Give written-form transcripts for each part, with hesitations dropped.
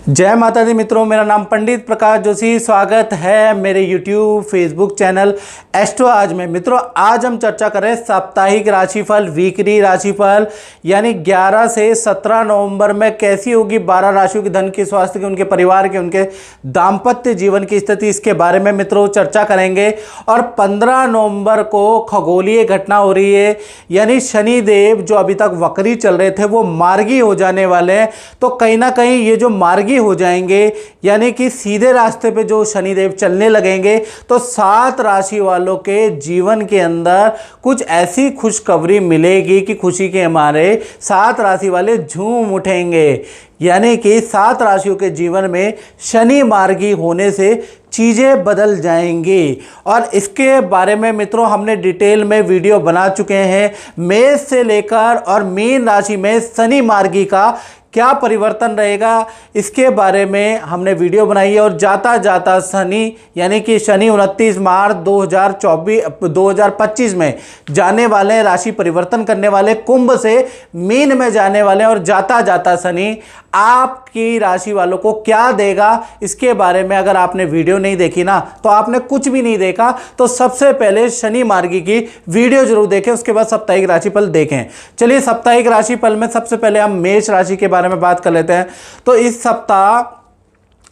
जय माता दी मित्रों, मेरा नाम पंडित प्रकाश जोशी। स्वागत है मेरे यूट्यूब फेसबुक चैनल एस्ट्रो आज में। मित्रों, आज हम चर्चा करें साप्ताहिक राशिफल, वीकली राशिफल, यानी 11 से 17 नवंबर में कैसी होगी 12 राशियों की धन की, स्वास्थ्य की, उनके परिवार के, उनके दाम्पत्य जीवन की स्थिति, इसके बारे में मित्रों चर्चा करेंगे। और 15 नवंबर को खगोलीय घटना हो रही है, यानी शनिदेव जो अभी तक वक्री चल रहे थे वो मार्गी हो जाने वाले हैं। तो कहीं ना कहीं ये जो मार्गी हो जाएंगे, यानी कि सीधे रास्ते पे जो शनिदेव चलने लगेंगे, तो 7 राशि वालों के जीवन के अंदर कुछ ऐसी खुशखबरी मिलेगी कि खुशी के हमारे 7 राशि वाले झूम उठेंगे। यानी कि 7 राशियों के जीवन में शनि मार्गी होने से चीज़ें बदल जाएंगी। और इसके बारे में मित्रों हमने डिटेल में वीडियो बना चुके हैं। मेष से लेकर और मीन राशि में शनि मार्गी का क्या परिवर्तन रहेगा, इसके बारे में हमने वीडियो बनाई है। और जाता जाता शनि, यानी कि शनि 29 मार्च 2025 में जाने वाले, राशि परिवर्तन करने वाले, कुंभ से मीन में जाने वाले। और जाता जाता शनि आपकी राशि वालों को क्या देगा, इसके बारे में अगर आपने वीडियो नहीं देखी ना, तो आपने कुछ भी नहीं देखा। तो सबसे पहले शनि मार्गी की वीडियो जरूर देखें, उसके बाद साप्ताहिक राशिफल देखें। चलिए, साप्ताहिक राशिफल में सबसे पहले हम मेष राशि के बारे में बात कर लेते हैं। तो इस सप्ताह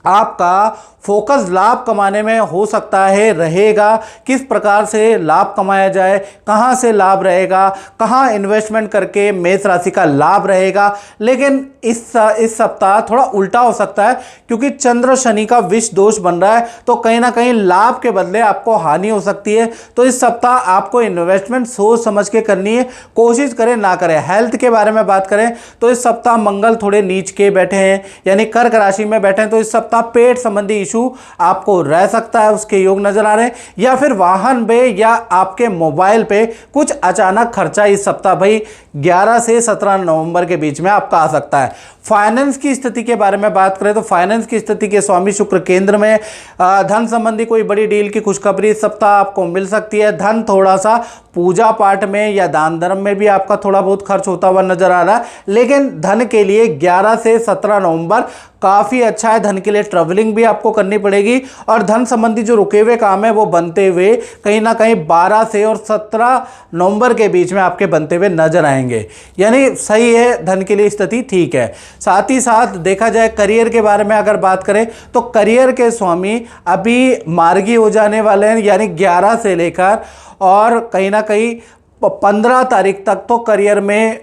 आपका फोकस लाभ कमाने में हो सकता है, रहेगा। किस प्रकार से लाभ कमाया जाए, कहां से लाभ रहेगा, कहां इन्वेस्टमेंट करके मेष राशि का लाभ रहेगा। लेकिन इस सप्ताह थोड़ा उल्टा हो सकता है, क्योंकि चंद्र शनि का विष दोष बन रहा है। तो कहीं ना कहीं लाभ के बदले आपको हानि हो सकती है। तो इस सप्ताह आपको इन्वेस्टमेंट सोच समझ के करनी है, कोशिश करें ना करें। हेल्थ के बारे में बात करें तो इस सप्ताह मंगल थोड़े नीच के बैठे हैं, यानी कर्क राशि में बैठे हैं। तो इस सप्ताह पेट संबंधी इशू आपको रह सकता है, उसके योग नजर आ रहे हैं। या फिर वाहन पे या आपके मोबाइल पे कुछ अचानक खर्चा इस सप्ताह भाई 11 से 17 नवंबर के बीच में आपका आ सकता है। फाइनेंस की स्थिति के बारे में बात करें तो फाइनेंस की स्थिति के स्वामी शुक्र केंद्र में, धन संबंधी कोई बड़ी डील की खुशखबरी इस सप्ताह आपको मिल सकती है। धन थोड़ा सा पूजा पाठ में या दान धर्म में भी आपका थोड़ा बहुत खर्च होता हुआ नजर आ रहा है। लेकिन धन के लिए 11 से 17 नवंबर काफ़ी अच्छा है। धन के लिए ट्रैवलिंग भी आपको करनी पड़ेगी, और धन संबंधी जो रुके हुए काम है वो बनते हुए कहीं ना कहीं 12 से और 17 नवंबर के बीच में आपके बनते हुए नजर आएंगे। यानी सही है, धन के लिए स्थिति ठीक है। साथ ही साथ देखा जाए करियर के बारे में अगर बात करें तो करियर के स्वामी अभी मार्गी हो जाने वाले हैं, यानी 11 से लेकर और कहीं ना कहीं 15 तारीख तक तो करियर में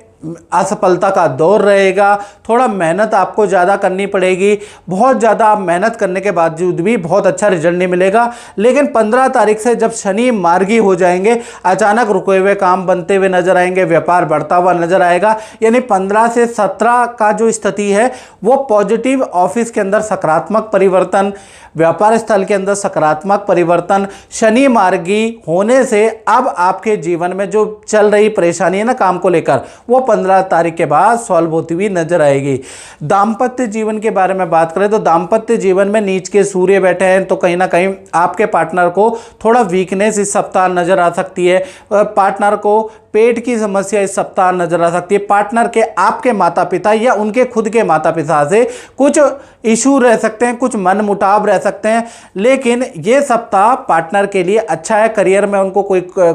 असफलता का दौर रहेगा। थोड़ा मेहनत आपको ज़्यादा करनी पड़ेगी, बहुत ज़्यादा आप मेहनत करने के बावजूद भी बहुत अच्छा रिजल्ट नहीं मिलेगा। लेकिन 15 तारीख से जब शनि मार्गी हो जाएंगे, अचानक रुके हुए काम बनते हुए नजर आएंगे, व्यापार बढ़ता हुआ नजर आएगा। यानी 15 से 17 का जो स्थिति है वो पॉजिटिव, ऑफिस के अंदर सकारात्मक परिवर्तन, व्यापार स्थल के अंदर सकारात्मक परिवर्तन, शनि मार्गी होने से अब आपके जीवन में जो चल रही परेशानी है ना काम को लेकर, वो 15 तारीख के बाद सॉल्व होती हुई नजर आएगी। दाम्पत्य जीवन के बारे में बात करें तो दाम्पत्य जीवन में नीच के सूर्य बैठे हैं, तो कहीं ना कहीं आपके पार्टनर को थोड़ा वीकनेस इस सप्ताह नजर आ सकती है। पार्टनर को पेट की समस्या इस सप्ताह नजर आ सकती है। पार्टनर के आपके माता पिता या उनके खुद के माता पिता से कुछ इशू रह सकते हैं, कुछ मन मुटाव रह सकते हैं। लेकिन ये सप्ताह पार्टनर के लिए अच्छा है। करियर में उनको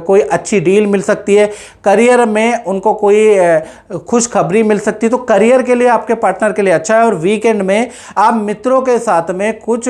कोई अच्छी डील मिल सकती है, करियर में उनको कोई खुशखबरी मिल सकती है। तो करियर के लिए आपके पार्टनर के लिए अच्छा है। और वीकेंड में आप मित्रों के साथ में कुछ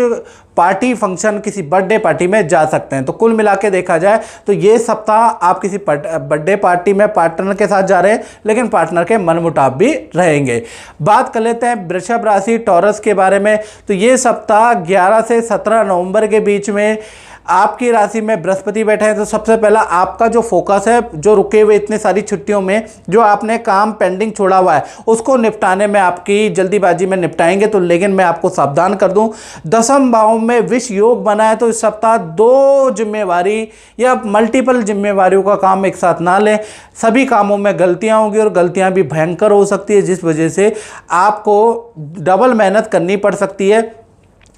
पार्टी फंक्शन, किसी बर्थडे पार्टी में जा सकते हैं। तो कुल मिला के देखा जाए तो ये सप्ताह आप किसी बर्थडे पार्टी में पार्टनर के साथ जा रहे हैं, लेकिन पार्टनर के मनमुटाव भी रहेंगे। बात कर लेते हैं वृषभ राशि, टॉरस के बारे में। तो ये सप्ताह 11 से 17 नवंबर के बीच में आपकी राशि में बृहस्पति बैठे हैं। तो सबसे पहला आपका जो फोकस है, जो रुके हुए इतनी सारी छुट्टियों में जो आपने काम पेंडिंग छोड़ा हुआ है उसको निपटाने में आपकी जल्दीबाजी में निपटाएंगे। तो लेकिन मैं आपको सावधान कर दूं, 10वें भाव में विष योग बना है। तो इस सप्ताह 2 जिम्मेवारी या मल्टीपल जिम्मेवारियों का काम एक साथ ना लें। सभी कामों में गलतियां होंगी और गलतियां भी भयंकर हो सकती है, जिस वजह से आपको डबल मेहनत करनी पड़ सकती है।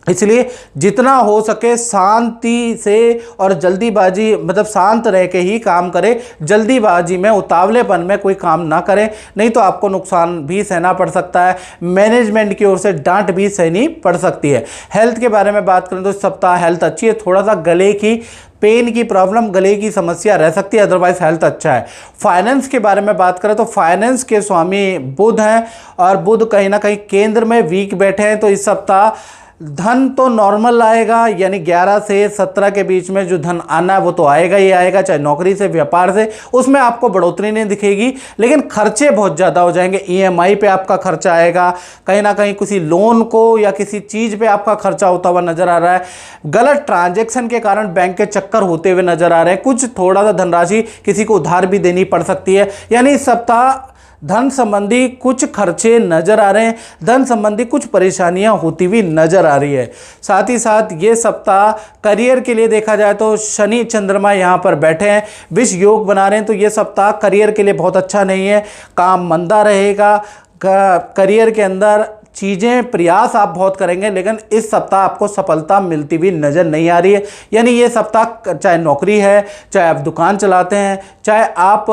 इसलिए जितना हो सके शांति से और जल्दीबाजी मतलब शांत रह के ही काम करें। जल्दीबाजी में उतावलेपन में कोई काम ना करें, नहीं तो आपको नुकसान भी सहना पड़ सकता है। मैनेजमेंट की ओर से डांट भी सहनी पड़ सकती है। हेल्थ के बारे में बात करें तो इस सप्ताह हेल्थ अच्छी है। थोड़ा सा गले की पेन की प्रॉब्लम, गले की समस्या रह सकती है, अदरवाइज हेल्थ अच्छा है। फाइनेंस के बारे में बात करें तो फाइनेंस के स्वामी बुध हैं और बुध कहीं ना कहीं केंद्र में वीक बैठे हैं, तो इस सप्ताह धन तो नॉर्मल आएगा, यानी 11 से 17 के बीच में जो धन आना है वो तो आएगा ही आएगा, चाहे नौकरी से व्यापार से, उसमें आपको बढ़ोतरी नहीं दिखेगी, लेकिन खर्चे बहुत ज़्यादा हो जाएंगे। ईएमआई पे आपका खर्चा आएगा, कहीं ना कहीं किसी लोन को या किसी चीज़ पे आपका खर्चा होता हुआ नजर आ रहा है। गलत ट्रांजैक्शन के कारण बैंक के चक्कर होते हुए नजर आ रहे हैं। कुछ थोड़ा सा धनराशि किसी को उधार भी देनी पड़ सकती है, यानी इस सप्ताह धन संबंधी कुछ खर्चे नजर आ रहे हैं, धन संबंधी कुछ परेशानियां होती हुई नजर आ रही है। साथ ही साथ ये सप्ताह करियर के लिए देखा जाए तो शनि चंद्रमा यहां पर बैठे हैं, विष योग बना रहे हैं, तो ये सप्ताह करियर के लिए बहुत अच्छा नहीं है। काम मंदा रहेगा, करियर के अंदर चीज़ें प्रयास आप बहुत करेंगे, लेकिन इस सप्ताह आपको सफलता मिलती हुई नज़र नहीं आ रही है। यानी ये सप्ताह चाहे नौकरी है, चाहे आप दुकान चलाते हैं, चाहे आप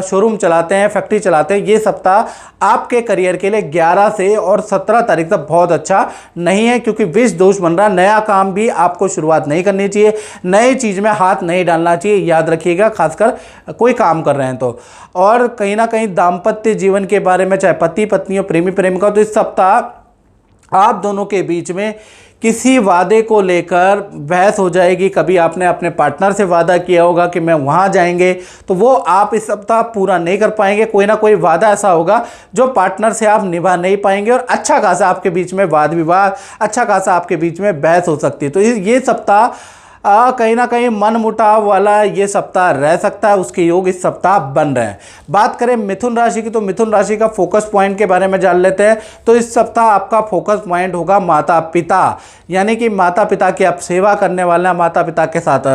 शोरूम चलाते हैं, फैक्ट्री चलाते हैं, ये सप्ताह आपके करियर के लिए 11 से और 17 तारीख तक बहुत अच्छा नहीं है, क्योंकि विष दोष बन रहा। नया काम भी आपको शुरुआत नहीं करनी चाहिए, नई चीज़ में हाथ नहीं डालना चाहिए, याद रखिएगा, खासकर कोई काम कर रहे हैं तो। और कहीं ना कहीं दाम्पत्य जीवन के बारे में, चाहे पति पत्नी हो, प्रेमी प्रेमिका, तो इस सप्ताह आप दोनों के बीच में किसी वादे को लेकर बहस हो जाएगी। कभी आपने अपने पार्टनर से वादा किया होगा कि मैं वहाँ जाएंगे, तो वो आप इस सप्ताह पूरा नहीं कर पाएंगे। कोई ना कोई वादा ऐसा होगा जो पार्टनर से आप निभा नहीं पाएंगे, और अच्छा खासा आपके बीच में वाद विवाद, अच्छा खासा आपके बीच में बहस हो सकती है। तो ये सप्ताह कहीं ना कहीं मन मुटाव वाला ये सप्ताह रह सकता है, उसके योग इस सप्ताह बन रहे हैं। बात करें मिथुन राशि की, तो मिथुन राशि का फोकस पॉइंट के बारे में जान लेते हैं। तो इस सप्ताह आपका फोकस पॉइंट होगा माता पिता, यानी कि माता पिता की आप सेवा करने वाले हैं, माता पिता के साथ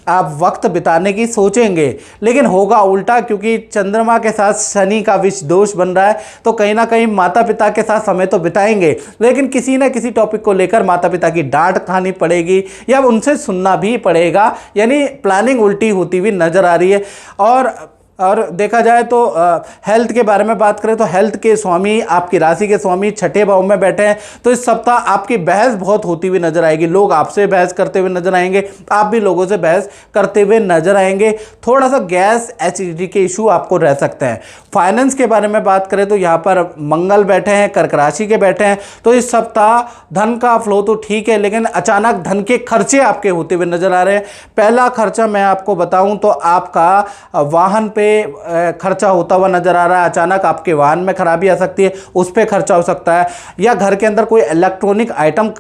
आप वक्त बिताने की सोचेंगे, लेकिन होगा उल्टा, क्योंकि चंद्रमा के साथ शनि का विष दोष बन रहा है। तो कहीं ना कहीं माता पिता के साथ समय तो बिताएंगे, लेकिन किसी न किसी टॉपिक को लेकर माता पिता की डांट खानी पड़ेगी या उनसे सुनना भी पड़ेगा, यानी प्लानिंग उल्टी होती हुई नजर आ रही है। और देखा जाए तो हेल्थ के बारे में बात करें तो हेल्थ के स्वामी, आपकी राशि के स्वामी छठे भाव में बैठे हैं, तो इस सप्ताह आपकी बहस बहुत होती हुई नजर आएगी। लोग आपसे बहस करते हुए नजर आएंगे, आप भी लोगों से बहस करते हुए नजर आएंगे। थोड़ा सा गैस एसिडिटी के इशू आपको रह सकते हैं। फाइनेंस के बारे में बात करें तो यहाँ पर मंगल बैठे हैं, कर्क राशि के बैठे हैं, तो इस सप्ताह धन का फ्लो तो ठीक है, लेकिन अचानक धन के खर्चे आपके होते हुए नजर आ रहे हैं। पहला खर्चा मैं आपको बताऊं तो आपका वाहन पे खर्चा होता हुआ नजर आ रहा है। अचानक आपके वाहन में खराबी आ सकती है, उस पर खर्चा हो सकता है, या घर के अंदर कोई इलेक्ट्रॉनिक आइटम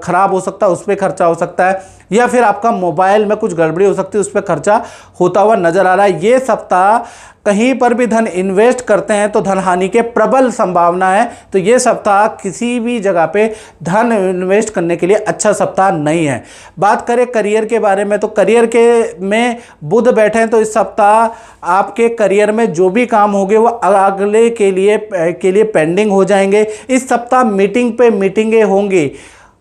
खराब हो सकता है, उस पर खर्चा हो सकता है, या फिर आपका मोबाइल में कुछ गड़बड़ी हो सकती है, उस पर खर्चा होता हुआ नजर आ रहा है। ये सप्ताह कहीं पर भी धन इन्वेस्ट करते हैं तो धन हानि के प्रबल संभावना है, तो ये सप्ताह किसी भी जगह पे धन इन्वेस्ट करने के लिए अच्छा सप्ताह नहीं है। बात करें करियर के बारे में, तो करियर के में बुध बैठे हैं, तो इस सप्ताह आपके करियर में जो भी काम होंगे वो अगले के लिए पेंडिंग हो जाएंगे। इस सप्ताह मीटिंग पे मीटिंगें होंगी,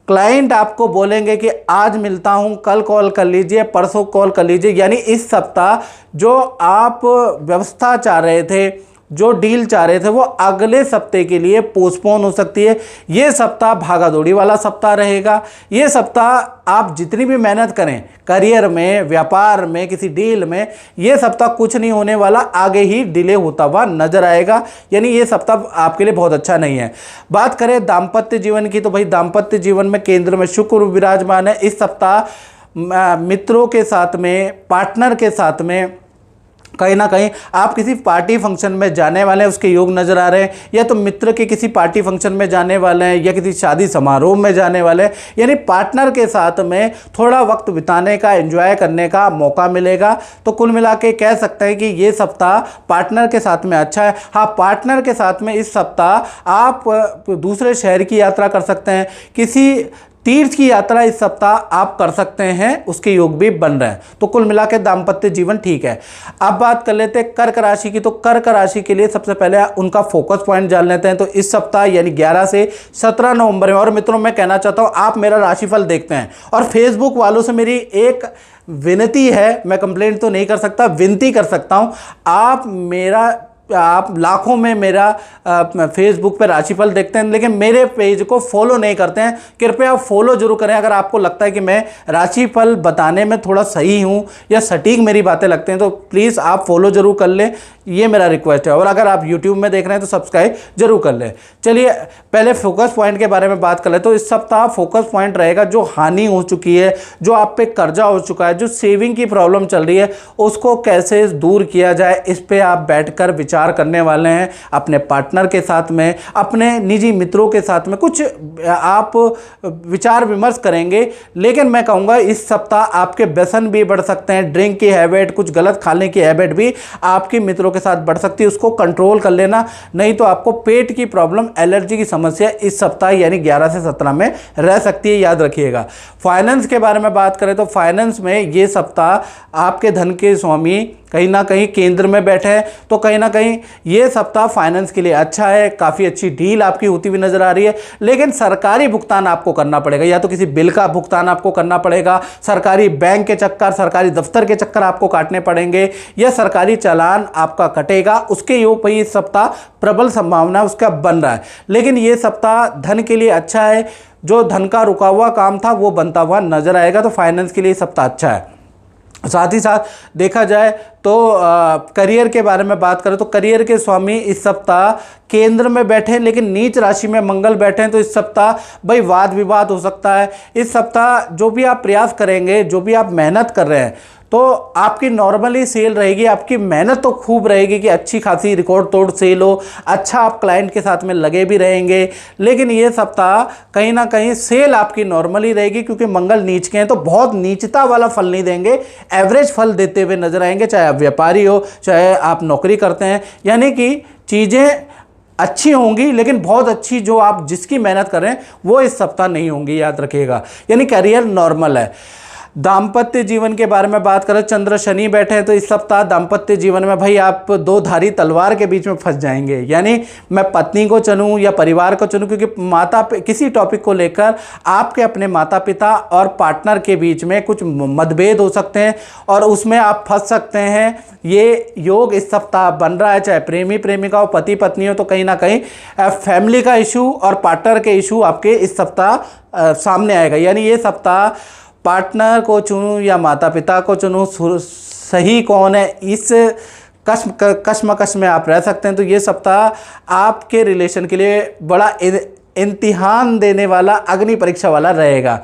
क्लाइंट आपको बोलेंगे कि आज मिलता हूं, कल कॉल कर लीजिए, परसों कॉल कर लीजिए, यानी इस सप्ताह जो आप व्यवस्था चाह रहे थे, जो डील चाह रहे थे, वो अगले सप्ताह के लिए पोस्टपोन हो सकती है। ये सप्ताह भागा दौड़ी वाला सप्ताह रहेगा। ये सप्ताह आप जितनी भी मेहनत करें करियर में, व्यापार में, किसी डील में, ये सप्ताह कुछ नहीं होने वाला, आगे ही डिले होता हुआ नजर आएगा, यानी ये सप्ताह आपके लिए बहुत अच्छा नहीं है। बात करें दाम्पत्य जीवन की, तो भाई दाम्पत्य जीवन में केंद्र में शुक्र विराजमान है। इस सप्ताह मित्रों के साथ में, पार्टनर के साथ में कहीं ना कहीं आप किसी पार्टी फंक्शन में जाने वाले हैं, उसके योग नजर आ रहे हैं, या तो मित्र के किसी पार्टी फंक्शन में जाने वाले हैं, या किसी शादी समारोह में जाने वाले हैं, यानी पार्टनर के साथ में थोड़ा वक्त बिताने का, एंजॉय करने का मौका मिलेगा। तो कुल मिला के कह सकते हैं कि ये सप्ताह पार्टनर के साथ में अच्छा है। हाँ, पार्टनर के साथ में इस सप्ताह आप दूसरे शहर की यात्रा कर सकते हैं, किसी तीर्थ की यात्रा इस सप्ताह आप कर सकते हैं, उसके योग भी बन रहे हैं। तो कुल मिला के दाम्पत्य जीवन ठीक है। अब बात कर लेते हैं कर्क राशि की। तो कर्क राशि के लिए सबसे पहले उनका फोकस पॉइंट जान लेते हैं। तो इस सप्ताह यानी 11 से 17 नवंबर में, और मित्रों मैं कहना चाहता हूं आप मेरा राशिफल देखते हैं, और फेसबुक वालों से मेरी एक विनती है, मैं कंप्लेंट तो नहीं कर सकता, विनती कर सकता हूं, आप लाखों में मेरा फेसबुक पे राशिफल देखते हैं लेकिन मेरे पेज को फॉलो नहीं करते हैं। कृपया आप फॉलो जरूर करें। अगर आपको लगता है कि मैं राशिफल बताने में थोड़ा सही हूं या सटीक मेरी बातें लगते हैं तो प्लीज़ आप फॉलो जरूर कर लें, ये मेरा रिक्वेस्ट है। और अगर आप यूट्यूब में देख रहे हैं तो सब्सक्राइब जरूर कर लें। चलिए पहले फोकस पॉइंट के बारे में बात कर ले। तो इस सप्ताह फोकस पॉइंट रहेगा जो हानि हो चुकी है, जो आप पे कर्जा हो चुका है, जो सेविंग की प्रॉब्लम चल रही है, उसको कैसे दूर किया जाए, इस पे आप बैठकर विचार करने वाले हैं। अपने पार्टनर के साथ में, अपने निजी मित्रों के साथ में कुछ आप विचार विमर्श करेंगे। लेकिन मैं कहूँगा इस सप्ताह आपके व्यसन भी बढ़ सकते हैं, ड्रिंक की हैबिट, कुछ गलत खाने की हैबिट भी आपके मित्रों के साथ बढ़ सकती है, उसको कंट्रोल कर लेना, नहीं तो आपको पेट की प्रॉब्लम, एलर्जी की समस्या इस सप्ताह यानी 11 से 17 में रह सकती है, याद रखिएगा। फाइनेंस के बारे में बात करें तो फाइनेंस में ये सप्ताह आपके धन के स्वामी कहीं ना कहीं केंद्र में बैठे हैं, तो कहीं ना कहीं ये सप्ताह फाइनेंस के लिए अच्छा है। काफ़ी अच्छी डील आपकी होती हुई नजर आ रही है। लेकिन सरकारी भुगतान आपको करना पड़ेगा, या तो किसी बिल का भुगतान आपको करना पड़ेगा, सरकारी बैंक के चक्कर, सरकारी दफ्तर के चक्कर आपको काटने पड़ेंगे, या सरकारी चालान आपका कटेगा। उसके योग पर इस सप्ताह प्रबल संभावना उसका बन रहा है। लेकिन ये सप्ताह धन के लिए अच्छा है, जो धन का रुका हुआ काम था वो बनता हुआ नजर आएगा। तो फाइनेंस के लिए सप्ताह अच्छा है। साथ ही साथ देखा जाए तो करियर के बारे में बात करें तो करियर के स्वामी इस सप्ताह केंद्र में बैठे हैं, लेकिन नीच राशि में मंगल बैठे हैं। तो इस सप्ताह भाई वाद विवाद हो सकता है। इस सप्ताह जो भी आप प्रयास करेंगे, जो भी आप मेहनत कर रहे हैं, तो आपकी नॉर्मली सेल रहेगी, आपकी मेहनत तो खूब रहेगी कि अच्छी खासी रिकॉर्ड तोड़ सेल हो, अच्छा आप क्लाइंट के साथ में लगे भी रहेंगे। लेकिन ये सप्ताह कहीं ना कहीं सेल आपकी नॉर्मली रहेगी, क्योंकि मंगल नीच के हैं, तो बहुत नीचता वाला फल नहीं देंगे, एवरेज फल देते हुए नजर आएंगे। चाहे आप व्यापारी हो, चाहे आप नौकरी करते हैं, यानी कि चीज़ें अच्छी होंगी, लेकिन बहुत अच्छी जो आप जिसकी मेहनत कर रहे हैं वो इस सप्ताह नहीं होंगी, याद रखिएगा। यानी करियर नॉर्मल है। दाम्पत्य जीवन के बारे में बात करें, चंद्र शनि बैठे हैं, तो इस सप्ताह दाम्पत्य जीवन में भाई आप दो धारी तलवार के बीच में फंस जाएंगे। यानी मैं पत्नी को चुनूं या परिवार को चुनूं, क्योंकि किसी टॉपिक को लेकर आपके अपने माता पिता और पार्टनर के बीच में कुछ मतभेद हो सकते हैं और उसमें आप फंस सकते हैं। ये योग इस सप्ताह बन रहा है, चाहे प्रेमी प्रेमिका हो, पति पत्नी हो, तो कहीं ना कहीं फैमिली का इशू और पार्टनर के इशू आपके इस सप्ताह सामने आएगा। यानी ये सप्ताह पार्टनर को चुनूं या माता पिता को चुनूं, सही कौन है, इस कश्मकश में आप रह सकते हैं। तो ये सप्ताह आपके रिलेशन के लिए बड़ा इम्तिहान देने वाला, अग्नि परीक्षा वाला रहेगा।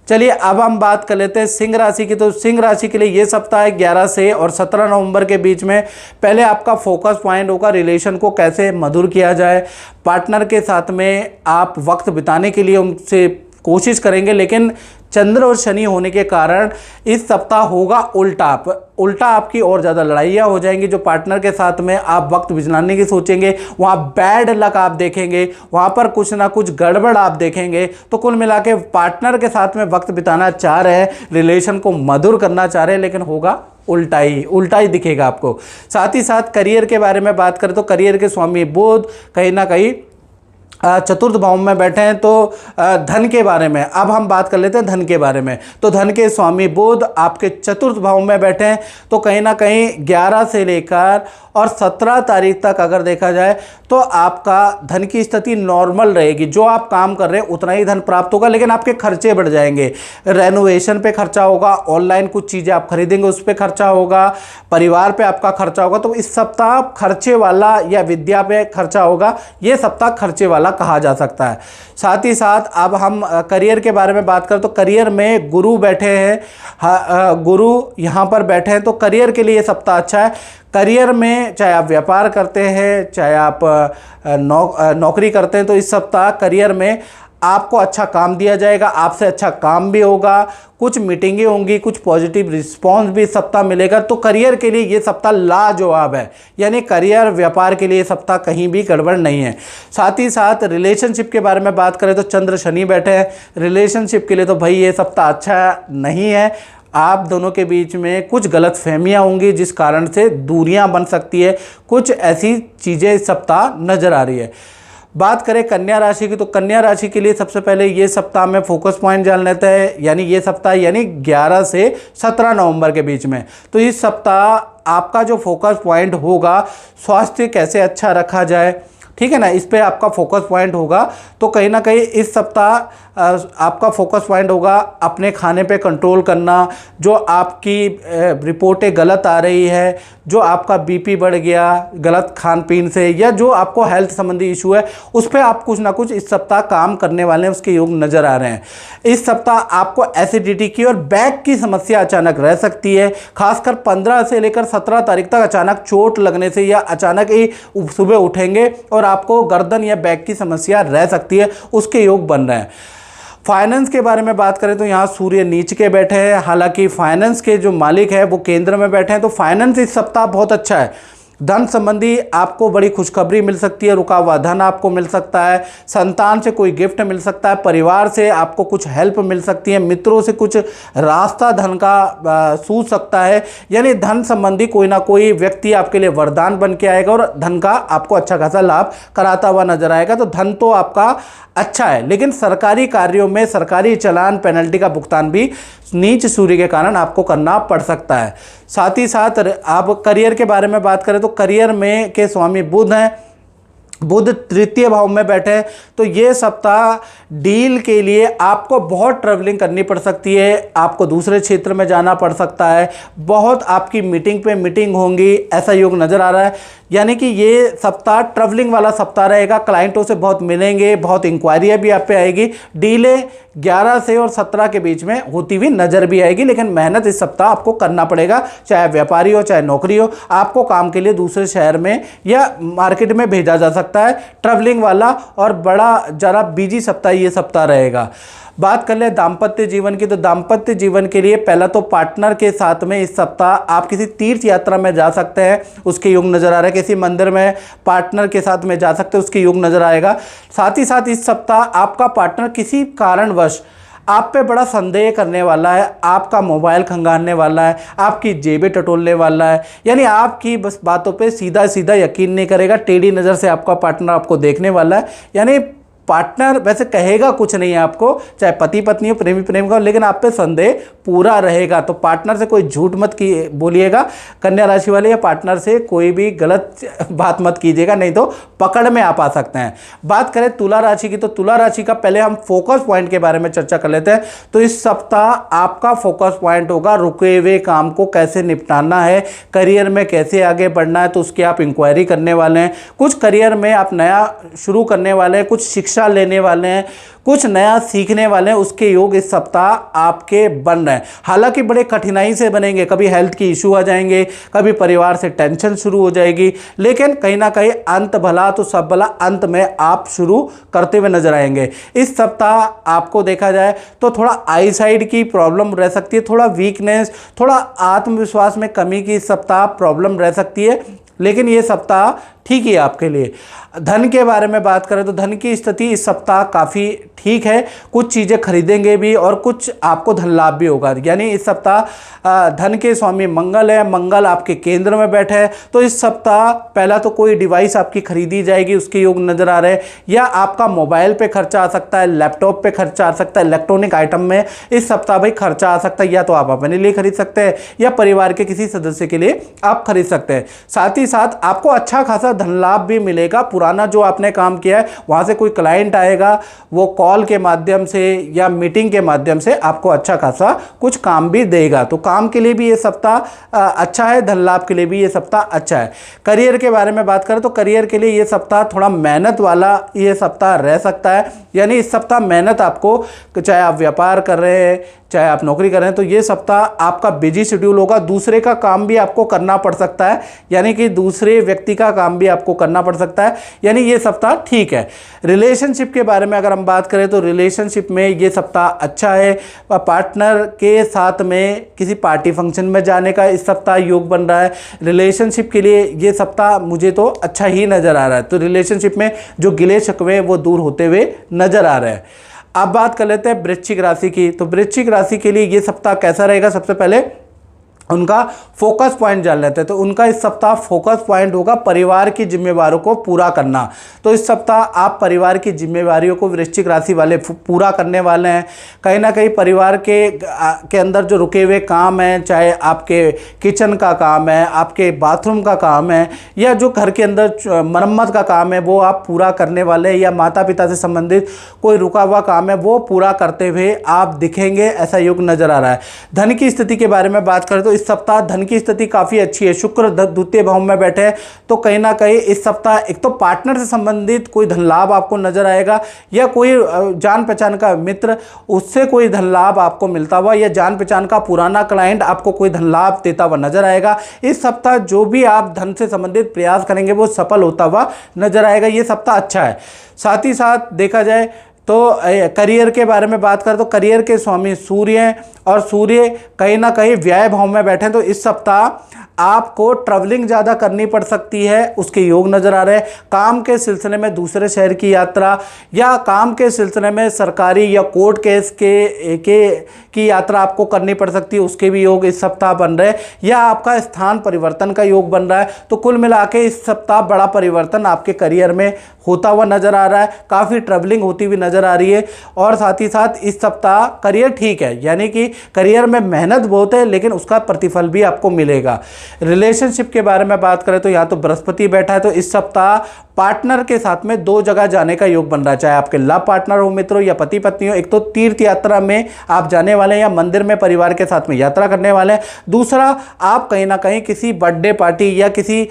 चलिए अब हम बात कर लेते हैं सिंह राशि की। तो सिंह राशि के लिए ये सप्ताह है 11 से और 17 नवंबर के बीच में। पहले आपका फोकस पॉइंट होगा रिलेशन को कैसे मधुर किया जाए। पार्टनर के साथ में आप वक्त बिताने के लिए उनसे कोशिश करेंगे, लेकिन चंद्र और शनि होने के कारण इस सप्ताह होगा उल्टा आपकी और ज़्यादा लड़ाइयाँ हो जाएंगी। जो पार्टनर के साथ में आप वक्त बिताने की सोचेंगे, वहाँ बैड लक आप देखेंगे, वहाँ पर कुछ ना कुछ गड़बड़ आप देखेंगे। तो कुल मिला के पार्टनर के साथ में वक्त बिताना चाह रहे हैं, रिलेशन को मधुर करना चाह रहे हैं, लेकिन होगा उल्टा ही दिखेगा आपको। साथ ही साथ करियर के बारे में बात करें तो करियर के स्वामी बुध कहीं ना कहीं चतुर्थ भाव में बैठे हैं। तो धन के बारे में अब हम बात कर लेते हैं धन के बारे में। तो धन के स्वामी बुध आपके चतुर्थ भाव में बैठे हैं, तो कहीं ना कहीं 11 से लेकर और 17 तारीख तक अगर देखा जाए तो आपका धन की स्थिति नॉर्मल रहेगी। जो आप काम कर रहे हैं उतना ही धन प्राप्त होगा, लेकिन आपके खर्चे बढ़ जाएंगे। रेनोवेशन पे खर्चा होगा, ऑनलाइन कुछ चीज़ें आप खरीदेंगे उस पर खर्चा होगा, परिवार पे आपका खर्चा होगा। तो इस सप्ताह खर्चे वाला या विद्या पे खर्चा होगा, ये सप्ताह खर्चे वाला कहा जा सकता है। साथ ही साथ अब हम करियर के बारे में बात करें तो करियर में गुरु बैठे हैं, गुरु यहाँ पर बैठे हैं, तो करियर के लिए ये सप्ताह अच्छा है। करियर में चाहे आप व्यापार करते हैं, चाहे आप नौकरी करते हैं, तो इस सप्ताह करियर में आपको अच्छा काम दिया जाएगा, आपसे अच्छा काम भी होगा, कुछ मीटिंगें होंगी, कुछ पॉजिटिव रिस्पांस भी इस सप्ताह मिलेगा। तो करियर के लिए ये सप्ताह लाजवाब है, यानी करियर व्यापार के लिए ये सप्ताह कहीं भी गड़बड़ नहीं है। साथ ही साथ रिलेशनशिप के बारे में बात करें तो चंद्र शनि बैठे हैं, रिलेशनशिप के लिए तो भाई ये सप्ताह अच्छा नहीं है। आप दोनों के बीच में कुछ गलत फहमियाँ होंगी जिस कारण से दूरियां बन सकती है, कुछ ऐसी चीज़ें इस सप्ताह नज़र आ रही है। बात करें कन्या राशि की, तो कन्या राशि के लिए सबसे पहले ये सप्ताह में फोकस पॉइंट जान लेते हैं, यानी ये सप्ताह यानी 11 से 17 नवंबर के बीच में। तो इस सप्ताह आपका जो फोकस पॉइंट होगा, स्वास्थ्य कैसे अच्छा रखा जाए, ठीक है ना, इस पे आपका फोकस पॉइंट होगा। तो कहीं ना कहीं इस सप्ताह आपका फोकस पॉइंट होगा अपने खाने पे कंट्रोल करना, जो आपकी रिपोर्टें गलत आ रही है, जो आपका बीपी बढ़ गया गलत खान पीन से, या जो आपको हेल्थ संबंधी इशू है उस पर आप कुछ ना कुछ इस सप्ताह काम करने वाले हैं, उसके योग नज़र आ रहे हैं। इस सप्ताह आपको एसिडिटी की और बैक की समस्या अचानक रह सकती है, खासकर 15 से लेकर 17 तारीख तक अचानक चोट लगने से या अचानक ही सुबह उठेंगे और आपको गर्दन या बैक की समस्या रह सकती है, उसके योग बन रहे हैं। फाइनेंस के बारे में बात करें तो यहाँ सूर्य नीच के बैठे हैं, हालांकि फाइनेंस के जो मालिक है वो केंद्र में बैठे हैं, तो फाइनेंस इस सप्ताह बहुत अच्छा है। धन संबंधी आपको बड़ी खुशखबरी मिल सकती है, रुका हुआ धन आपको मिल सकता है, संतान से कोई गिफ्ट मिल सकता है, परिवार से आपको कुछ हेल्प मिल सकती है, मित्रों से कुछ रास्ता धन का सूझ सकता है, यानी धन संबंधी कोई ना कोई व्यक्ति आपके लिए वरदान बन के आएगा और धन का आपको अच्छा खासा लाभ कराता हुआ नजर आएगा। तो धन तो आपका अच्छा है, लेकिन सरकारी कार्यों में सरकारी चालान पेनल्टी का भुगतान भी नीच सूर्य के कारण आपको करना पड़ सकता है। साथ ही साथ आप करियर के बारे में बात करें तो करियर में के स्वामी बुध हैं, बुध तृतीय भाव में बैठे हैं, तो ये सप्ताह डील के लिए आपको बहुत ट्रैवलिंग करनी पड़ सकती है, आपको दूसरे क्षेत्र में जाना पड़ सकता है, बहुत आपकी मीटिंग पे मीटिंग होंगी, ऐसा योग नज़र आ रहा है। यानी कि ये सप्ताह ट्रैवलिंग वाला सप्ताह रहेगा, क्लाइंटों से बहुत मिलेंगे, बहुत इंक्वायरियाँ भी आप पे आएगी, डीलें 11 से और 17 के बीच में होती हुई नज़र भी आएगी, लेकिन मेहनत इस सप्ताह आपको करना पड़ेगा, चाहे व्यापारी हो चाहे नौकरी हो, आपको काम के लिए दूसरे शहर में या मार्केट में भेजा जा सकता है, ट्रैवलिंग वाला और बड़ा जरा बिजी सप्ताह ये सप्ताह रहेगा। बात कर ले दाम्पत्य जीवन की, तो दाम्पत्य जीवन के लिए पहला तो पार्टनर के साथ में इस सप्ताह आप किसी तीर्थ यात्रा में जा सकते हैं, उसके योग नज़र आ रहा है, किसी मंदिर में पार्टनर के साथ में जा सकते हैं, उसके योग नज़र आएगा। साथ ही साथ इस सप्ताह आपका पार्टनर किसी कारणवश आप पे बड़ा संदेह करने वाला है, आपका मोबाइल खंगालने वाला है, आपकी जेबें टटोलने वाला है, यानी आपकी बस बातों पे सीधा सीधा यकीन नहीं करेगा, टेढ़ी नज़र से आपका पार्टनर आपको देखने वाला है। यानी पार्टनर वैसे कहेगा कुछ नहीं है आपको, चाहे पति पत्नी हो प्रेमी प्रेमिका हो, लेकिन आप पे संदेह पूरा रहेगा। तो पार्टनर से कोई झूठ मत बोलिएगा, कन्या राशि वाले, या पार्टनर से कोई भी गलत बात मत कीजिएगा, नहीं तो पकड़ में आप आ सकते हैं। बात करें तुला राशि की, तो तुला राशि का पहले हम फोकस पॉइंट के बारे में चर्चा कर लेते हैं। तो इस सप्ताह आपका फोकस पॉइंट होगा रुके हुए काम को कैसे निपटाना है, करियर में कैसे आगे बढ़ना है, तो उसकी आप इंक्वायरी करने वाले हैं। कुछ करियर में आप नया शुरू करने वाले हैं, कुछ शिक्षा लेने वाले हैं, कुछ नया सीखने वाले हैं, उसके योग इस सप्ताह आपके बन रहे हैं। हालांकि बड़े कठिनाई से बनेंगे, कभी हेल्थ की इशू आ जाएंगे, कभी परिवार से टेंशन शुरू हो जाएगी, लेकिन कहीं ना कहीं अंत भला तो सब भला, अंत में आप शुरू करते हुए नजर आएंगे। इस सप्ताह आपको देखा जाए तो थोड़ा आई साइड की प्रॉब्लम रह सकती है, थोड़ा वीकनेस, थोड़ा आत्मविश्वास में कमी की इस सप्ताह प्रॉब्लम रह सकती है, लेकिन ये सप्ताह ठीक है आपके लिए। धन के बारे में बात करें तो धन की स्थिति इस सप्ताह काफ़ी ठीक है, कुछ चीज़ें खरीदेंगे भी और कुछ आपको धन लाभ भी होगा। यानी इस सप्ताह धन के स्वामी मंगल है, मंगल आपके केंद्र में बैठे हैं, तो इस सप्ताह पहला तो कोई डिवाइस आपकी खरीदी जाएगी, उसके योग नज़र आ रहे हैं, या आपका मोबाइल पे खर्चा आ सकता है, लैपटॉप पे खर्चा आ सकता है, इलेक्ट्रॉनिक आइटम में इस सप्ताह भाई खर्चा आ सकता है, या तो आप अपने लिए खरीद सकते हैं या परिवार के किसी सदस्य के लिए आप खरीद सकते हैं। साथ ही साथ आपको अच्छा खासा धन लाभ भी मिलेगा, पुराना जो आपने काम किया है वहां से कोई क्लाइंट आएगा, वो कॉल के माध्यम से या मीटिंग के माध्यम से आपको अच्छा खासा कुछ काम भी देगा। तो काम के लिए भी ये सप्ताह अच्छा है, धन लाभ के लिए भी ये सप्ताह अच्छा है। करियर के बारे में बात करें तो करियर के लिए ये सप्ताह थोड़ा मेहनत वाला ये सप्ताह रह सकता है, यानी इस सप्ताह मेहनत आपको, चाहे आप व्यापार कर रहे हैं चाहे आप नौकरी कर रहे हैं, तो ये सप्ताह आपका बिजी शेड्यूल होगा, दूसरे का काम भी आपको करना पड़ सकता है, यानी कि दूसरे व्यक्ति का काम भी आपको करना पड़ सकता है, यानी ये सप्ताह ठीक है। रिलेशनशिप के बारे में अगर हम बात करें तो रिलेशनशिप में ये सप्ताह अच्छा है। पार्टनर के साथ में किसी पार्टी फंक्शन में जाने का इस सप्ताह योग बन रहा है। रिलेशनशिप के लिए ये सप्ताह मुझे तो अच्छा ही नज़र आ रहा है। तो रिलेशनशिप में जो गिले शिकवे वो दूर होते हुए नज़र आ रहे हैं। अब बात कर लेते हैं वृश्चिक राशि की। तो वृश्चिक राशि के लिए ये सप्ताह कैसा रहेगा, सबसे पहले उनका फोकस पॉइंट जान लेते हैं। तो उनका इस सप्ताह फोकस पॉइंट होगा परिवार की जिम्मेवारियों को पूरा करना। तो इस सप्ताह आप परिवार की जिम्मेवारियों को वृश्चिक राशि वाले पूरा करने वाले हैं। कहीं ना कहीं परिवार के अंदर जो रुके हुए काम हैं, चाहे आपके किचन का काम है, आपके बाथरूम का काम है, या जो घर के अंदर मरम्मत का काम है, वो आप पूरा करने वाले हैं, या माता पिता से संबंधित कोई रुका हुआ काम है वो पूरा करते हुए आप दिखेंगे, ऐसा योग नज़र आ रहा है। धन की स्थिति के बारे में बात करें तो इस सप्ताह धन की स्थिति काफ़ी अच्छी है। शुक्र द्वितीय भाव में बैठे हैं, तो कहीं ना कहीं इस सप्ताह एक तो पार्टनर से संबंधित कोई धन लाभ आपको नजर आएगा, या कोई जान पहचान का मित्र उससे कोई धन लाभ आपको मिलता हुआ, या जान पहचान का पुराना क्लाइंट आपको कोई धन लाभ देता हुआ नजर आएगा। इस सप्ताह जो भी आप धन से संबंधित प्रयास करेंगे वो सफल होता हुआ नजर आएगा। ये सप्ताह अच्छा है। साथ ही साथ देखा जाए तो करियर के बारे में बात करें तो करियर के स्वामी सूर्य हैं, और सूर्य कहीं ना कहीं व्यय भाव में बैठे हैं। तो इस सप्ताह आपको ट्रैवलिंग ज़्यादा करनी पड़ सकती है, उसके योग नज़र आ रहे हैं। काम के सिलसिले में दूसरे शहर की यात्रा, या काम के सिलसिले में सरकारी या कोर्ट केस की यात्रा आपको करनी पड़ सकती है, उसके भी योग इस सप्ताह बन रहे हैं। या आपका स्थान परिवर्तन का योग बन रहा है। तो कुल मिला के इस सप्ताह बड़ा परिवर्तन आपके करियर में होता हुआ नज़र आ रहा है। काफ़ी ट्रैवलिंग होती हुई नज़र आ रही है। और साथ ही साथ इस सप्ताह करियर ठीक है, यानी कि करियर में मेहनत बहुत है लेकिन उसका प्रतिफल भी आपको मिलेगा। रिलेशनशिप के बारे में बात करें तो यहाँ तो बृहस्पति बैठा है, तो इस सप्ताह पार्टनर के साथ में 2 जगह जाने का योग बन रहा है, चाहे आपके लव पार्टनर हो, मित्रों, या पति पत्नी हो। एक तो तीर्थ यात्रा में आप जाने वाले हैं, या मंदिर में परिवार के साथ में यात्रा करने वाले हैं। दूसरा, आप कहीं ना कहीं किसी बर्थडे पार्टी या किसी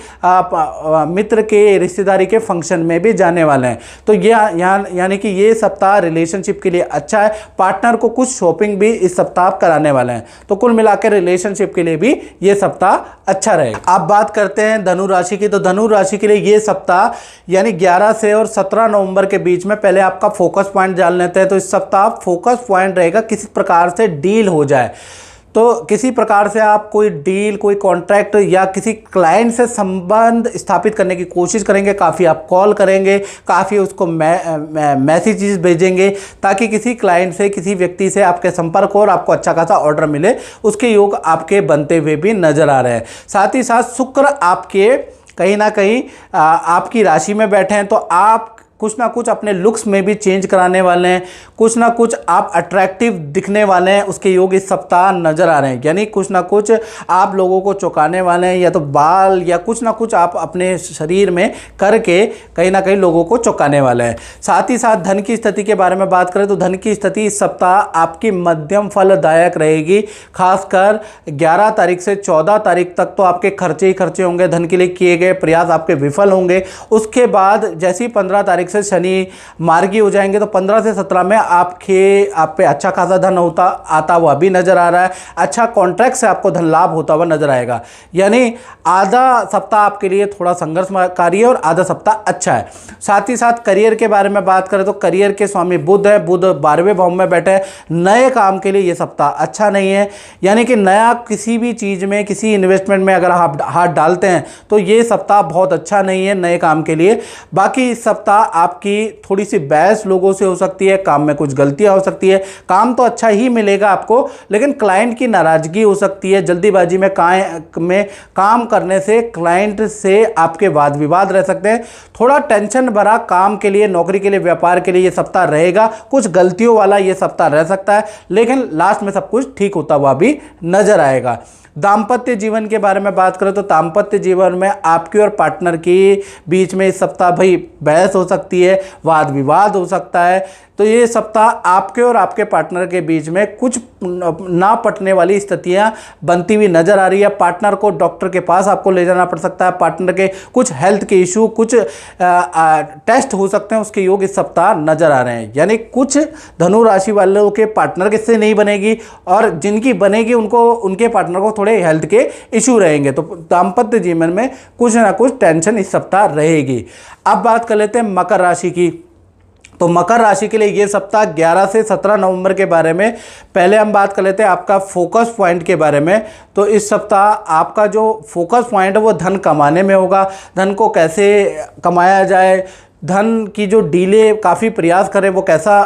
मित्र के रिश्तेदारी के फंक्शन में भी जाने वाले हैं। तो ये यानी कि ये सप्ताह रिलेशनशिप के लिए अच्छा है। पार्टनर को कुछ शॉपिंग भी इस सप्ताह आप कराने वाले हैं। तो कुल मिलाकर रिलेशनशिप के लिए भी ये सप्ताह अच्छा रहेगा। आप बात करते हैं धनु राशि की। तो धनु राशि के लिए ये सप्ताह यानी 11 से और 17 नवंबर के बीच में पहले आपका फोकस पॉइंट जान लेते हैं। तो इस सप्ताह फोकस पॉइंट रहेगा किसी प्रकार से डील हो जाए। तो किसी प्रकार से आप कोई डील, कोई कॉन्ट्रैक्ट या किसी क्लाइंट से संबंध स्थापित करने की कोशिश करेंगे। काफ़ी आप कॉल करेंगे, काफ़ी उसको मैसेजेस भेजेंगे, ताकि किसी क्लाइंट से, किसी व्यक्ति से आपके संपर्क हो और आपको अच्छा खासा ऑर्डर मिले। उसके योग आपके बनते हुए भी नजर आ रहे हैं। साथ ही साथ शुक्र आपके कहीं ना कहीं आपकी राशि में बैठे हैं, तो आप कुछ ना कुछ अपने लुक्स में भी चेंज कराने वाले हैं, कुछ ना कुछ आप अट्रैक्टिव दिखने वाले हैं, उसके योग इस सप्ताह नज़र आ रहे हैं। यानी कुछ ना कुछ आप लोगों को चौंकाने वाले हैं, या तो बाल या कुछ ना कुछ आप अपने शरीर में करके कहीं ना कहीं लोगों को चौंकाने वाले हैं। साथ ही साथ धन की स्थिति के बारे में बात करें तो धन की स्थिति इस सप्ताह आपकी मध्यम फलदायक रहेगी। खासकर 11 तारीख से 14 तारीख तक तो आपके खर्चे ही खर्चे होंगे, धन के लिए किए गए प्रयास आपके विफल होंगे। उसके बाद जैसे ही 15 तारीख से शनि मार्गी हो जाएंगे तो 15 से 17 में आप पे अच्छा खासा धन आता हुआ भी नजर आ रहा है। अच्छा कॉन्ट्रैक्ट से आपको धन लाभ होता हुआ नजर आएगा। यानी आधा सप्ताह आपके लिए थोड़ा संघर्षकारी है और आधा सप्ताह अच्छा है। साथ ही साथ करियर के बारे में बात करें तो करियर के स्वामी बुध है, बुध 12वें भाव में बैठे हैं। नए काम के लिए ये सप्ताह अच्छा नहीं है। यानी कि नया किसी भी चीज़ में, किसी इन्वेस्टमेंट में अगर आप हाथ डालते हैं तो ये सप्ताह बहुत अच्छा नहीं है नए काम के लिए। बाकी इस सप्ताह आपकी थोड़ी सी बहस लोगों से हो सकती है, काम में कुछ गलतियां हो सकती है। काम तो अच्छा ही मिलेगा आपको, लेकिन क्लाइंट की नाराजगी हो सकती है। जल्दीबाजी में काम करने से क्लाइंट से आपके वाद विवाद रह सकते हैं। थोड़ा टेंशन भरा काम के लिए, नौकरी के लिए, व्यापार के लिए ये सप्ताह रहेगा। कुछ गलतियों वाला ये सप्ताह रह सकता है, लेकिन लास्ट में सब कुछ ठीक होता हुआ भी नजर आएगा। दाम्पत्य जीवन के बारे में बात करें तो दाम्पत्य जीवन में आपके और पार्टनर के बीच में इस सप्ताह भाई बहस हो सकती है, वाद विवाद हो सकता है। तो ये सप्ताह आपके और आपके पार्टनर के बीच में कुछ ना पटने वाली स्थितियां बनती हुई नजर आ रही है। पार्टनर को डॉक्टर के पास आपको ले जाना पड़ सकता है, पार्टनर के कुछ हेल्थ के इशू, कुछ टेस्ट हो सकते हैं, उसके योग इस सप्ताह नजर आ रहे हैं। यानी कुछ धनु राशि वालों के पार्टनर किससे नहीं बनेगी और जिनकी बनेगी उनको, उनके पार्टनर को थोड़े हेल्थ के इशू रहेंगे। तो दाम्पत्य जीवन में कुछ ना कुछ टेंशन इस सप्ताह रहेगी। अब बात कर लेते हैं मकर राशि की। तो मकर राशि के लिए ये सप्ताह 11 से 17 नवंबर के बारे में पहले हम बात कर लेते हैं आपका फोकस पॉइंट के बारे में। तो इस सप्ताह आपका जो फोकस पॉइंट है वो धन कमाने में होगा। धन को कैसे कमाया जाए, धन की जो डीले काफ़ी प्रयास करें वो कैसा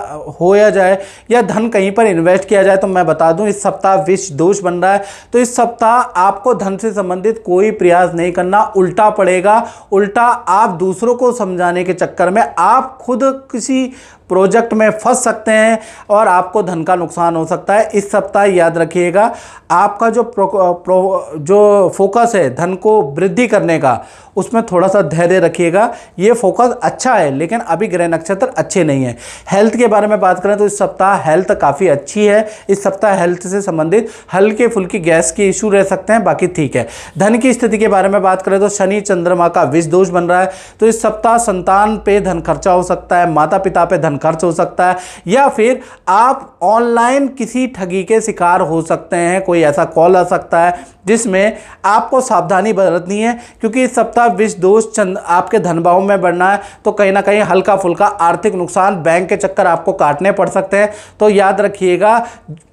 होया जाए, या धन कहीं पर इन्वेस्ट किया जाए। तो मैं बता दूं इस सप्ताह विष दोष बन रहा है, तो इस सप्ताह आपको धन से संबंधित कोई प्रयास नहीं करना, उल्टा पड़ेगा। उल्टा आप दूसरों को समझाने के चक्कर में आप खुद किसी प्रोजेक्ट में फंस सकते हैं और आपको धन का नुकसान हो सकता है। इस सप्ताह याद रखिएगा आपका जो फोकस है धन को वृद्धि करने का, उसमें थोड़ा सा धैर्य रखिएगा। ये फोकस अच्छा है लेकिन अभी ग्रह नक्षत्र अच्छे नहीं है। हेल्थ के बारे में बात करें तो इस सप्ताह हेल्थ काफ़ी अच्छी है। इस सप्ताह हेल्थ से संबंधित हल्के फुल्की गैस के इशू रह सकते हैं, बाकी ठीक है। धन की स्थिति के बारे में बात करें तो शनि चंद्रमा का विष दोष बन रहा है, तो इस सप्ताह संतान पे धन खर्चा हो सकता है, माता पिता पे धन खर्च हो सकता है, या फिर आप ऑनलाइन किसी ठगी के शिकार हो सकते हैं। कोई ऐसा कॉल आ सकता है जिसमें आपको सावधानी बरतनी है, क्योंकि इस सप्ताह विष दोष आपके धन भाव में बढ़ना है, तो कहीं ना कहीं हल्का फुल्का आर्थिक नुकसान, बैंक के चक्कर आपको काटने पड़ सकते हैं। तो याद रखिएगा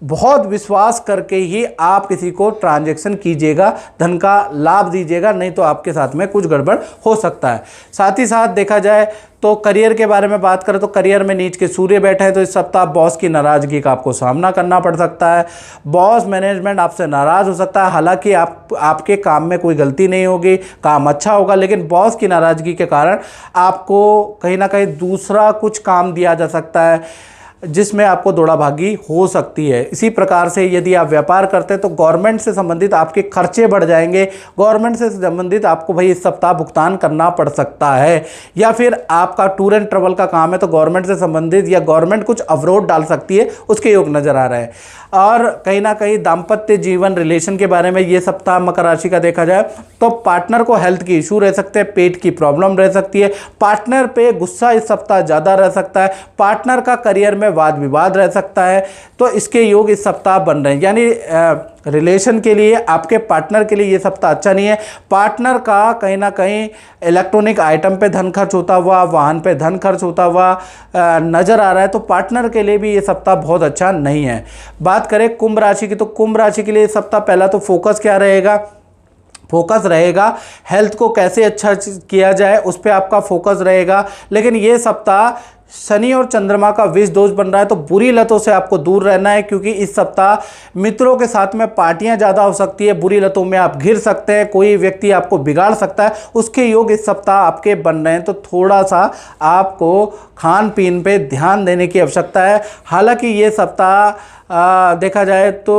बहुत विश्वास करके ही आप किसी को ट्रांजैक्शन कीजिएगा, धन का लाभ दीजिएगा, नहीं तो आपके साथ में कुछ गड़बड़ हो सकता है। साथ ही साथ देखा जाए तो करियर के बारे में बात करें तो करियर में नीच के सूर्य बैठे हैं, तो इस सप्ताह बॉस की नाराजगी का आपको सामना करना पड़ सकता है। बॉस मैनेजमेंट आपसे नाराज हो सकता है। हालांकि आपके काम में कोई गलती नहीं होगी, काम अच्छा होगा, लेकिन बॉस की नाराजगी के कारण आपको कहीं ना कहीं दूसरा कुछ काम दिया जा सकता है जिसमें आपको दौड़ाभागी हो सकती है। इसी प्रकार से यदि आप व्यापार करते हैं तो गवर्नमेंट से संबंधित आपके खर्चे बढ़ जाएंगे, गवर्नमेंट से संबंधित आपको भाई इस सप्ताह भुगतान करना पड़ सकता है। या फिर आपका टूर एंड ट्रैवल का काम है तो गवर्नमेंट से संबंधित या गवर्नमेंट कुछ अवरोध डाल सकती है, उसके योग नजर आ रहे हैं। और कहीं ना कहीं दाम्पत्य जीवन रिलेशन के बारे में ये सप्ताह मकर राशि का देखा जाए तो पार्टनर को हेल्थ की इशू रह सकते हैं, पेट की प्रॉब्लम रह सकती है, पार्टनर पे गुस्सा इस सप्ताह ज़्यादा रह सकता है, पार्टनर का करियर में वाद विवाद रह सकता है। तो इसके योग इस सप्ताह बन रहे हैं, यानी रिलेशन के लिए, आपके पार्टनर के लिए ये सप्ताह अच्छा नहीं है। पार्टनर का कहीं ना कहीं इलेक्ट्रॉनिक आइटम पे धन खर्च होता हुआ, वाहन पे धन खर्च होता हुआ नज़र आ रहा है, तो पार्टनर के लिए भी ये सप्ताह बहुत अच्छा नहीं है। बात करें कुंभ राशि की, तो कुंभ राशि के लिए सप्ताह पहला तो फोकस क्या रहेगा, फोकस रहेगा हेल्थ को कैसे अच्छा किया जाए, उस पर आपका फोकस रहेगा। लेकिन ये सप्ताह शनि और चंद्रमा का विष दोष बन रहा है, तो बुरी लतों से आपको दूर रहना है, क्योंकि इस सप्ताह मित्रों के साथ में पार्टियां ज़्यादा हो सकती है, बुरी लतों में आप घिर सकते हैं, कोई व्यक्ति आपको बिगाड़ सकता है, उसके योग इस सप्ताह आपके बन रहे हैं। तो थोड़ा सा आपको खान पीन पे ध्यान देने की आवश्यकता है। हालांकि ये सप्ताह देखा जाए तो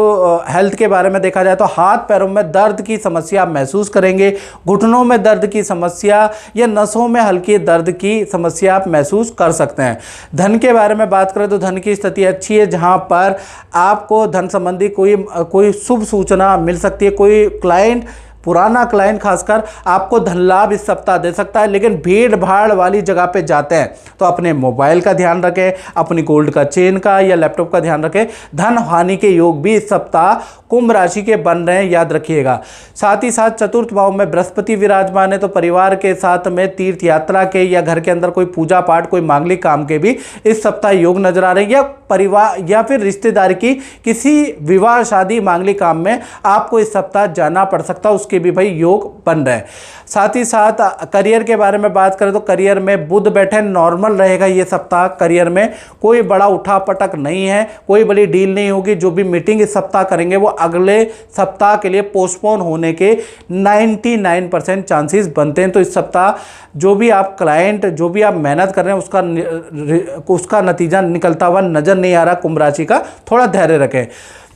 हेल्थ के बारे में देखा जाए तो हाथ पैरों में दर्द की समस्या आप महसूस करेंगे, घुटनों में दर्द की समस्या या नसों में हल्की दर्द की समस्या आप महसूस कर सकते हैं। धन के बारे में बात करें तो धन की स्थिति अच्छी है, जहां पर आपको धन संबंधी कोई शुभ सूचना मिल सकती है। कोई क्लाइंट, पुराना क्लाइंट खासकर आपको धन लाभ इस सप्ताह दे सकता है। लेकिन भीड़ भाड़ वाली जगह पे जाते हैं तो अपने मोबाइल का ध्यान रखें, अपनी गोल्ड का चेन का या लैपटॉप का ध्यान रखें। धन हानि के योग भी इस सप्ताह कुंभ राशि के बन रहे हैं, याद रखिएगा। साथ ही साथ चतुर्थ भाव में बृहस्पति विराजमान है, तो परिवार के साथ में तीर्थ यात्रा के या घर के अंदर कोई पूजा पाठ, कोई मांगलिक काम के भी इस सप्ताह योग नजर आ रहे हैं, या परिवार या फिर रिश्तेदार की किसी विवाह शादी मांगलिक काम में आपको इस सप्ताह जाना पड़ सकता है, उसके भी भाई योग बन रहे हैं। साथ ही साथ करियर के बारे में बात करें तो करियर में बुध बैठे, नॉर्मल रहेगा ये सप्ताह। करियर में कोई बड़ा उठा पटक नहीं है, कोई बड़ी डील नहीं होगी। जो भी मीटिंग इस सप्ताह करेंगे वो अगले सप्ताह के लिए पोस्टपोन होने के 99% चांसेस बनते हैं। तो इस सप्ताह जो भी आप क्लाइंट, जो भी आप मेहनत कर रहे हैं उसका नतीजा निकलता हुआ नजर नहीं आ रहा कुंभ राशि का, थोड़ा धैर्य रखें।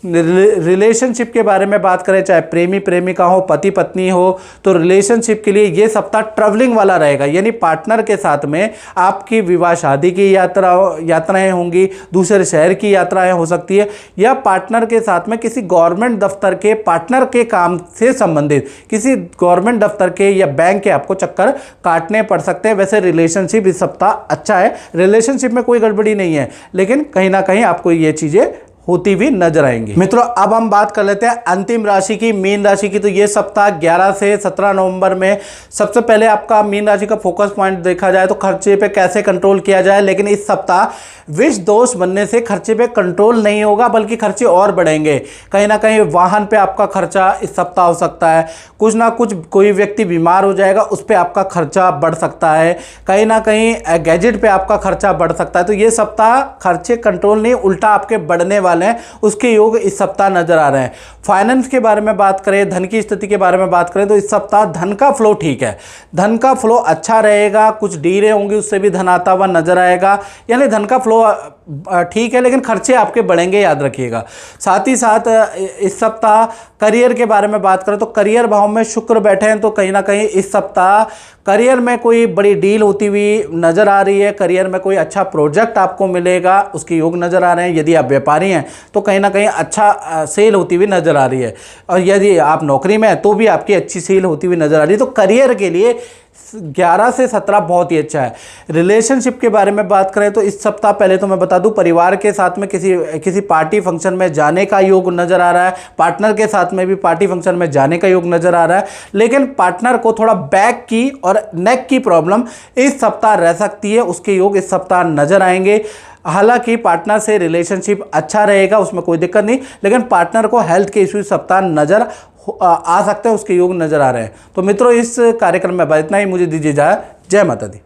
रिलेशनशिप के बारे में बात करें, चाहे प्रेमी प्रेमिका हो, पति पत्नी हो, तो रिलेशनशिप के लिए ये सप्ताह ट्रैवलिंग वाला रहेगा। यानी पार्टनर के साथ में आपकी विवाह शादी की यात्राएं होंगी, दूसरे शहर की यात्राएं हो सकती है, या पार्टनर के साथ में किसी गवर्नमेंट दफ्तर के पार्टनर के काम से संबंधित किसी गवर्नमेंट दफ्तर के या बैंक के आपको चक्कर काटने पड़ सकते हैं। वैसे रिलेशनशिप इस सप्ताह अच्छा है, रिलेशनशिप में कोई गड़बड़ी नहीं है, लेकिन कहीं ना कहीं आपको ये चीज़ें होती हुई नजर आएंगी। मित्रों, अब हम बात कर लेते हैं अंतिम राशि की, मीन राशि की। तो ये सप्ताह 11 से 17 नवंबर में सबसे पहले आपका मीन राशि का फोकस पॉइंट देखा जाए तो खर्चे पे कैसे कंट्रोल किया जाए। लेकिन इस सप्ताह विष दोष बनने से खर्चे पे कंट्रोल नहीं होगा, बल्कि खर्चे और बढ़ेंगे। कहीं ना कहीं वाहन पे आपका खर्चा इस सप्ताह हो सकता है, कुछ ना कुछ कोई व्यक्ति बीमार हो जाएगा, उस पर आपका खर्चा बढ़ सकता है, कहीं ना कहीं गैजेट पे आपका खर्चा बढ़ सकता है। तो ये सप्ताह खर्चे कंट्रोल नहीं, उल्टा आपके बढ़ने वाले हैं, उसके योग इस सप्ताह नजर आ रहे हैं। फाइनेंस के बारे में बात करें, धन की स्थिति के बारे में बात करें, तो इस सप्ताह धन का फ्लो ठीक है, धन का फ्लो अच्छा रहेगा। कुछ डीलें होंगी, उससे भी धन आता हुआ नजर आएगा। यानी धन का फ्लो ठीक है, लेकिन खर्चे आपके बढ़ेंगे, याद रखिएगा। साथ ही साथ इस सप्ताह करियर के बारे में बात करें तो करियर भाव में शुक्र बैठे हैं, तो कहीं ना कहीं इस सप्ताह करियर में कोई बड़ी डील होती हुई नजर आ रही है, करियर में कोई अच्छा प्रोजेक्ट आपको मिलेगा, उसके योग नजर आ रहे हैं। यदि आप व्यापारी हैं तो कहीं ना कहीं अच्छा सेल होती हुई नजर आ रही है, और यदि आप नौकरी में हैं तो भी आपकी अच्छी सेल होती हुई नजर आ रही है। तो करियर के लिए 11 से 17 बहुत ही अच्छा है। रिलेशनशिप के बारे में बात करें तो इस सप्ताह पहले तो मैं बता दूं, परिवार के साथ में किसी पार्टी फंक्शन में जाने का योग नजर आ रहा है, पार्टनर के साथ में भी पार्टी फंक्शन में जाने का योग नजर आ रहा है। लेकिन पार्टनर को थोड़ा बैक की और नेक की प्रॉब्लम इस सप्ताह रह सकती है, उसके योग इस सप्ताह नजर आएंगे। हालांकि पार्टनर से रिलेशनशिप अच्छा रहेगा, उसमें कोई दिक्कत नहीं, लेकिन पार्टनर को हेल्थ के इश्यू सप्ताह नजर आ सकते हैं, उसके योग नजर आ रहे हैं। तो मित्रों, इस कार्यक्रम में इतना ही, मुझे दीजिए इजाजत। जय माता दी।